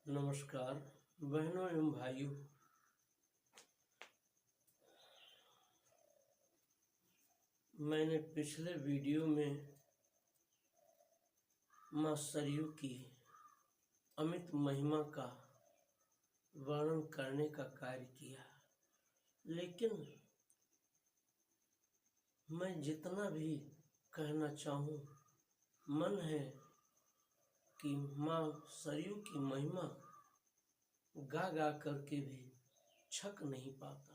नमस्कार बहनों एवं भाइयों। मैंने पिछले वीडियो में मां सरयू की अमित महिमा का वर्णन करने का कार्य किया, लेकिन मैं जितना भी कहना चाहूँ, मन है कि मां सरयू की महिमा गा गा करके भी छक नहीं पाता।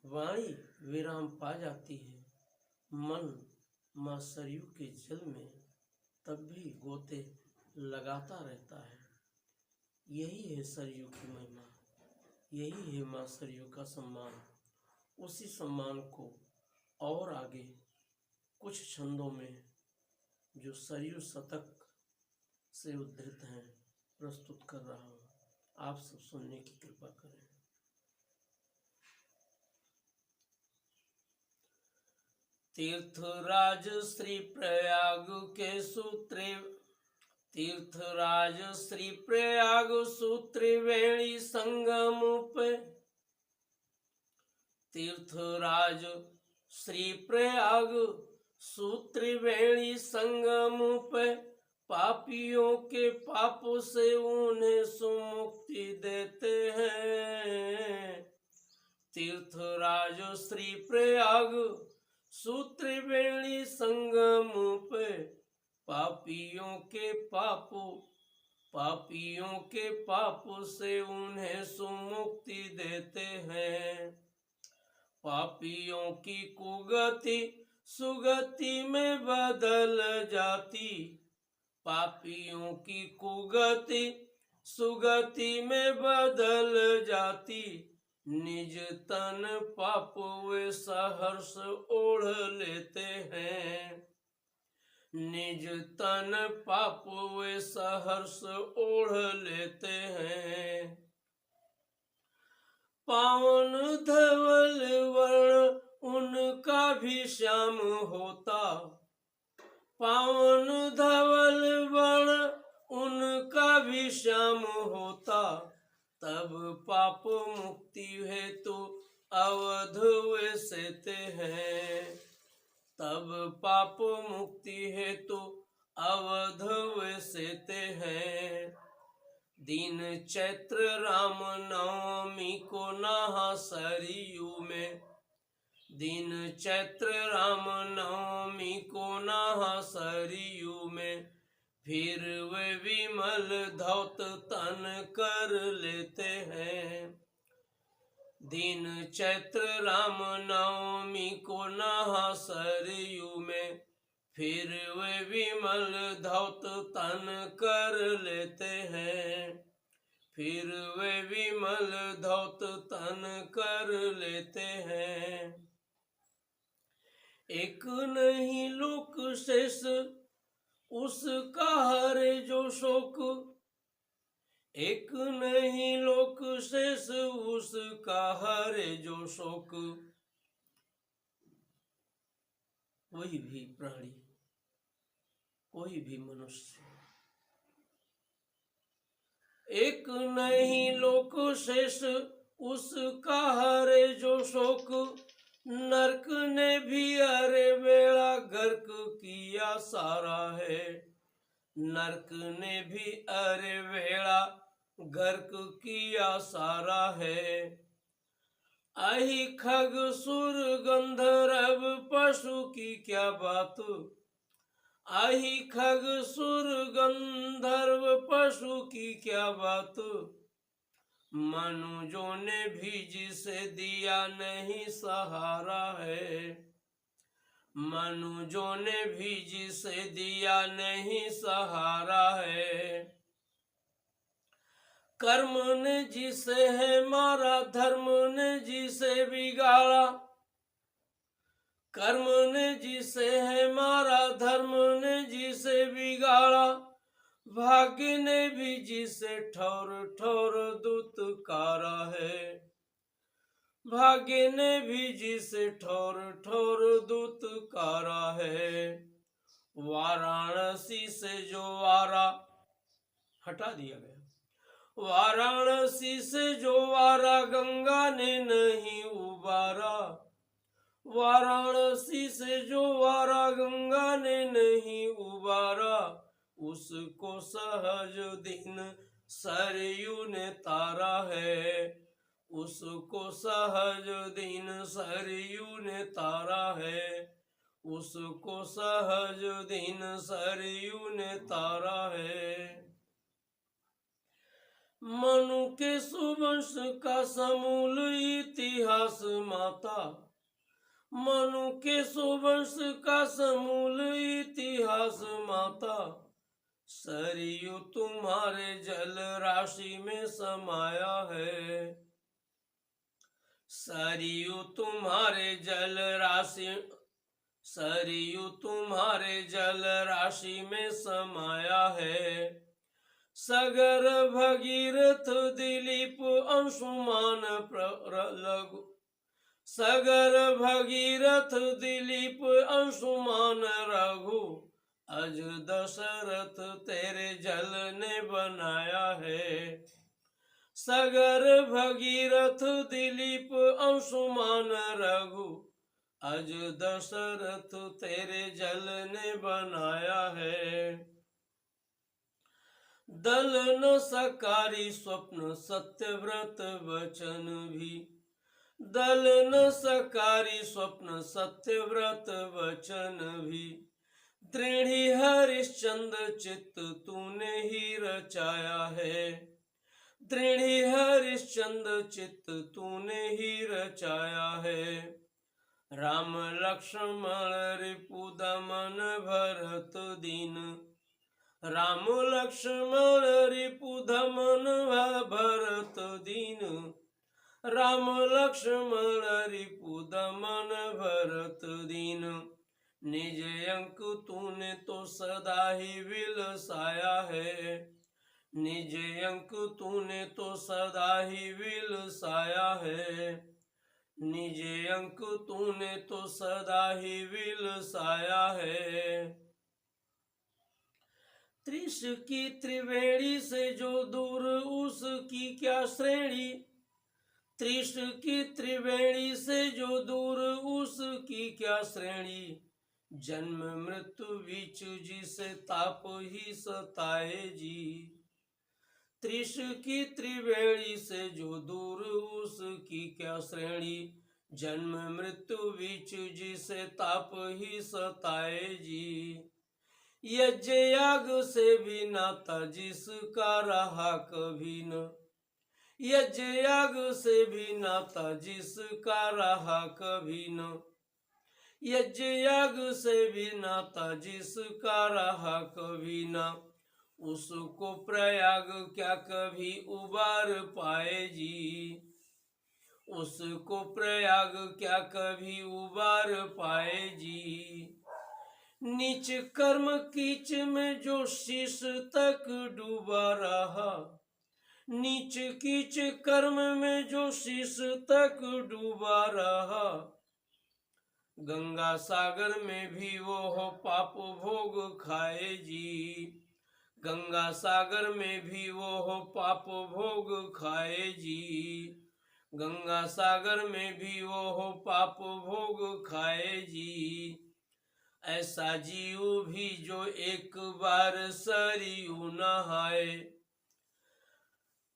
वाणी विराम पा जाती है, मन मां सरयू के जल में तब भी गोते लगाता रहता है। यही है सरयू की महिमा, यही है मां सरयू का सम्मान। उसी सम्मान को और आगे कुछ छंदों में जो सरयू शतक से उद्धृत हैं प्रस्तुत कर रहा हूँ। आप सब सुनने की कृपा करें। तीर्थराज श्री प्रयाग के सूत्रे, तीर्थराज श्री प्रयाग सूत्रिवेणी संगम पे, तीर्थराज श्री प्रयाग सूत्रिवेणी संगम पे, पापियों के पापों से उन्हें सुमुक्ति देते हैं। तीर्थराज श्री प्रयाग सूत्रिवेणी संगम पे, पापियों के पापों से उन्हें सुमुक्ति देते हैं। पापियों की कुगति सुगति में बदल जाती, पापियों की कुगति सुगति में बदल जाती, निज तन पाप वे सहर्ष ओढ़ लेते हैं। निज तन पाप वे सहर्ष ओढ़ लेते हैं। पावन धवल वर्ण उनका भी श्याम होता, पावन धवल वर्ण उनका भी श्याम होता, तब पाप मुक्ति हेतु अवध वे सेते हैं। तब पाप मुक्ति हेतु अवध वे सेते हैं। दिन चैत्र राम नवमी को नहा सरयू में, दिन चैत्र राम नवमी को नहा सरयू में, फिर वे विमल धौत तन कर लेते हैं। दिन चैत्र राम नवमी को नहा सरयू में, फिर वे विमल धौत तन कर लेते हैं। फिर वे विमल धौत तन कर लेते हैं। एक नहीं लोक शेष उसका हरे जो शोक, एक नहीं लोक शेष उसका हरे जो शोक। कोई भी प्राणी, कोई भी मनुष्य, एक नहीं लोक शेष उसका हरे जो शोक। नरक ने भी अरे बेड़ा गर्क किया सारा है, नरक ने भी अरे बेड़ा गर्क किया सारा है। अहि खग सुर गंधर्व पशु की क्या बात, अहि खग सुर गंधर्व पशु की क्या बात। मनुजों ने भी जिसे दिया नहीं सहारा है, मनुजों ने भी जिसे दिया नहीं सहारा है। कर्म ने जिसे है मारा, धर्म ने जिसे बिगाड़ा, कर्म ने जिसे है मारा, धर्म ने जिसे बिगाड़ा। भाग्य ने भी जिसे ठौर ठौर दुत्कारा है, भाग्य ने भी जिसे ठौर ठौर दुत्कारा है। वाराणसी से जो वारा हटा दिया गया, वाराणसी से जो वारा गंगा ने नहीं उबारा, वाराणसी से जो वारा गंगा ने नहीं उबारा, उसको सहज दिन सरयू ने तारा है, उसको सहज दिन सरयू ने तारा है, उसको सहज दिन सरयू ने तारा है। मनु के सुवंश का समूल इतिहास माता, मनु के सुवंश का समूल इतिहास माता, सरयू तुम्हारे जल राशि में समाया है, सरयू तुम्हारे जल राशि, सरयू तुम्हारे जल राशि में समाया है। सगर भगीरथ दिलीप अंशुमान लघु, सगर भगीरथ दिलीप अंशुमान रघु, अज दशरथ तेरे जल ने बनाया है, सगर भगीरथ दिलीप अंशुमान रघु, अज दशरथ तेरे जल ने बनाया है। दल न सकारी स्वप्न सत्यव्रत वचन भी, दल न सकारी स्वप्न सत्यव्रत वचन भी, दृढ़ी हरिश्चंद्र चित्त तूने ही रचाया है, दृढ़ी हरिश्चंद्र चित्त तूने ही रचाया है। राम लक्ष्मण रिपु दमन भरत दीन, राम लक्ष्मण रिपु दमन भरत दीन, राम लक्ष्मण रिपु दमन भरत दीन, निज अंक तूने तो सदा ही विलसाया है, निज अंक तूने तो सदा ही विलसाया है, निज अंक तूने तो सदा ही विलसाया है। त्रिश की त्रिवेणी से जो दूर उसकी क्या श्रेणी, त्रिश की त्रिवेणी से जो दूर उसकी क्या श्रेणी, जन्म मृत्यु बीच जिसे ताप ही सताए जी, त्रिश की त्रिवेणी से जो दूर उसकी क्या श्रेणी, जन्म मृत्यु बीच जिसे ताप ही सताए जी। यज्ञ याग से भी नाता जिसका रहा कभी न, यज्ञ याग से भी नाता जिसका रहा कभी न, यज्ञ याग से भी नाता जिसका रहा कभी न, उसको प्रयाग क्या कभी उबार पाए जी, उसको प्रयाग क्या कभी उबार पाए जी। नीच कर्म कीच में जो शीश तक डूबा रहा, नीच कीच कर्म में जो शीश तक डूबा रहा, गंगा सागर में भी वो हो पाप भोग खाए जी, गंगा सागर में भी वो हो पाप भोग खाए जी, गंगा सागर में भी वो हो पाप भोग खाए जी। ऐसा जीव भी जो एक बार सरयू नहाए,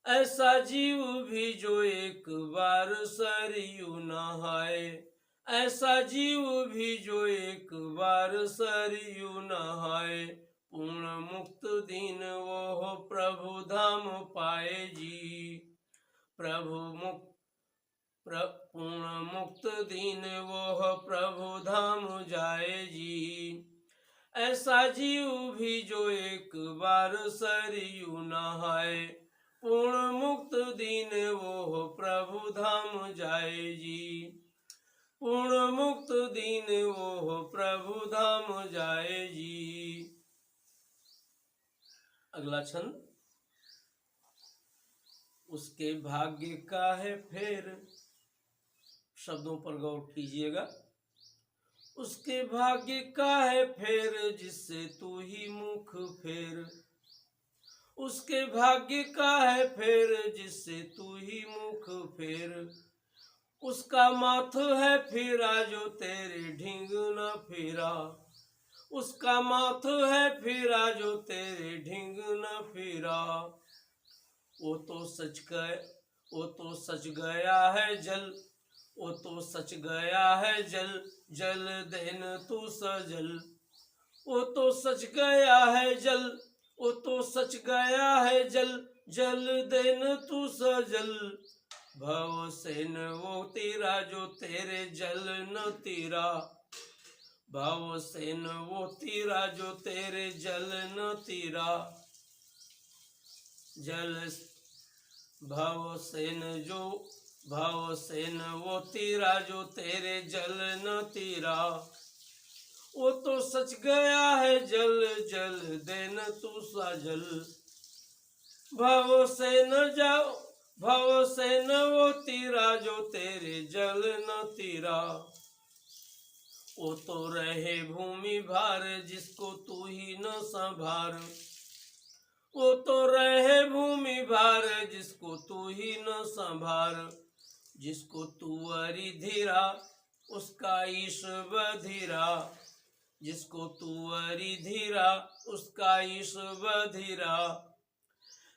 ऐसा जीव भी जो एक बार सरयू नहाए, ऐसा जीव भी जो एक बार सरयू नहाए, पूर्ण मुक्त दिन वो हो प्रभु धाम पाए जी, प्रभु मुक्त पूर्ण मुक्त दिन वो हो प्रभु धाम जाए जी। ऐसा जीव भी जो एक बार सरयू नहाए, पूर्ण मुक्त दिन वो हो प्रभु धाम जाए जी, पूर्ण मुक्त दिन वो हो प्रभु धाम जाए जी। अगला छंद। उसके भाग्य का है फेर, शब्दों पर गौर कीजिएगा। उसके भाग्य का है फेर जिससे तू ही मुख फेर, उसके भाग्य का है फेर जिससे तू ही मुख फेर। उसका माथ है फिरा जो तेरे ढींग न फिरा। उसका माथ है फिरा जो तेरे ढींग न फिरा। वो तो सच गया है जल। वो तो सच गया है जल। जल देन तू सजल। वो तो सच गया है जल। वो तो सच गया है जल। जल देन तू सजल। भव से न वो तेरा जो तेरे जल न तेरा। भव से न वो तेरा जो तेरे जल न तेरा। जल भव से न वो तेरा जो तेरे जल न तेरा। वो तो सच गया है जल। जल देन तू सजल। भव से न वो तेरा जो तेरे जल न तेरा। वो तो रहे भूमि भार जिसको तू ही न संभार। वो तो रहे भूमि भार जिसको तू ही न संभार। जिसको तू अरिधीरा उसका ईश बधिरा। जिसको तू अरिधीरा उसका ईश बधिरा।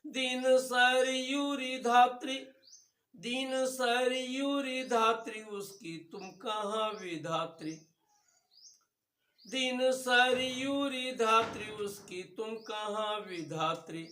दीन सरयूरी धात्री उसकी तुम कहाँ विधात्री। दीन सरयूरी धात्री उसकी तुम कहाँ विधात्री।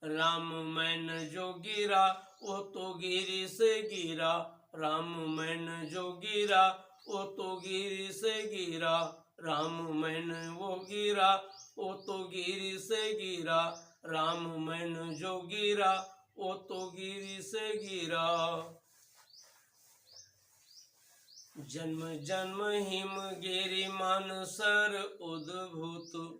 राम मैन जो गिरा वो तो गिरी से गिरा। राम मैन जो गिरा वो तो गिरी से गिरा। राम मैन वो गिरा वो तो गिरी से गिरा। राम मैन जो गिरा वो तो गिरी से गिरा। जन्म जन्म हिम गिरि मानसर उद्भूत।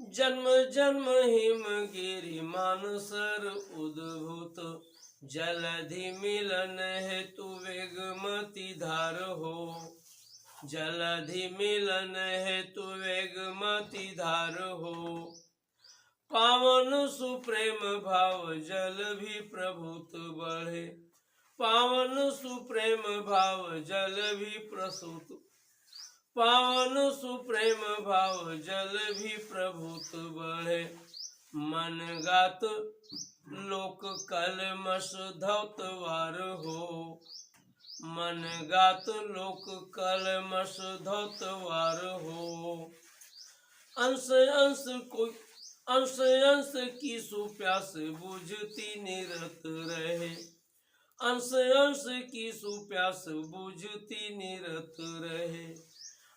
जन्म जन्म हिम गिरि मानसर उद्भूत। जलधि मिलन हेतु वेगमती धार हो। जलधि मिलन हेतु वेगमती धार हो। पावन सुप्रेम भाव जल भी प्रभुत बढ़े। पावन सुप्रेम भाव जल भी प्रसूत। पावन सुप्रेम भाव जल भी प्रभुत बढ़े। मन गात लोक कलमश धौतवार हो। मन गात लोक कलमश धौतवार हो। अंश अंश की सुप्यास बुझती निरत रहे। अंश अंश की सुप्यास बुझती निरत रहे।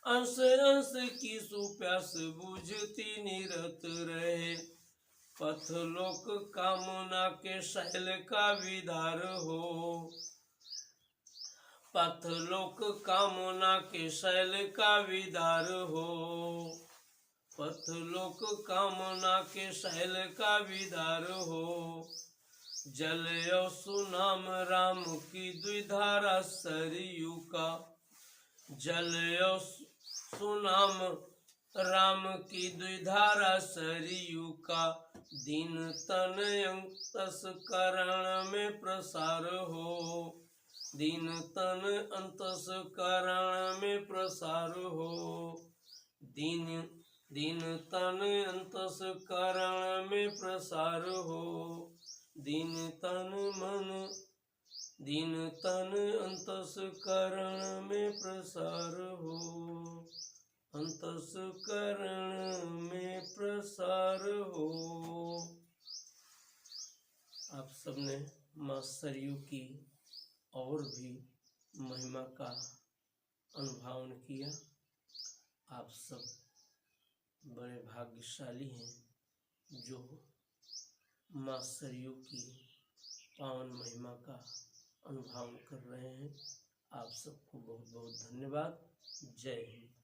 अंश अंश की सुप्यास बुझती निरत रहे। पथ लोक कामना के शैल का विदार हो। पथ लोक कामना के शैल का विदार हो। पथ लोक कामना के शैल का विदार हो। जल यो सुनाम राम की द्विधारा सरयू का। जल यो सुनाम राम की द्विधारा सरयू का। दीन तन अंतस्करण में प्रसार हो। दीन तन अंतस्करण में प्रसार हो। दीन तन अंतस्करण में प्रसार हो। दीन तन अंतस्करण में प्रसार हो। अंतस्करण में प्रसार हो। आप सबने माँ सरयू की और भी महिमा का अनुभव किया। आप सब बड़े भाग्यशाली हैं जो माँ सरयू की पावन महिमा का अनुभव कर रहे हैं। आप सबको बहुत बहुत धन्यवाद। जय हिंद।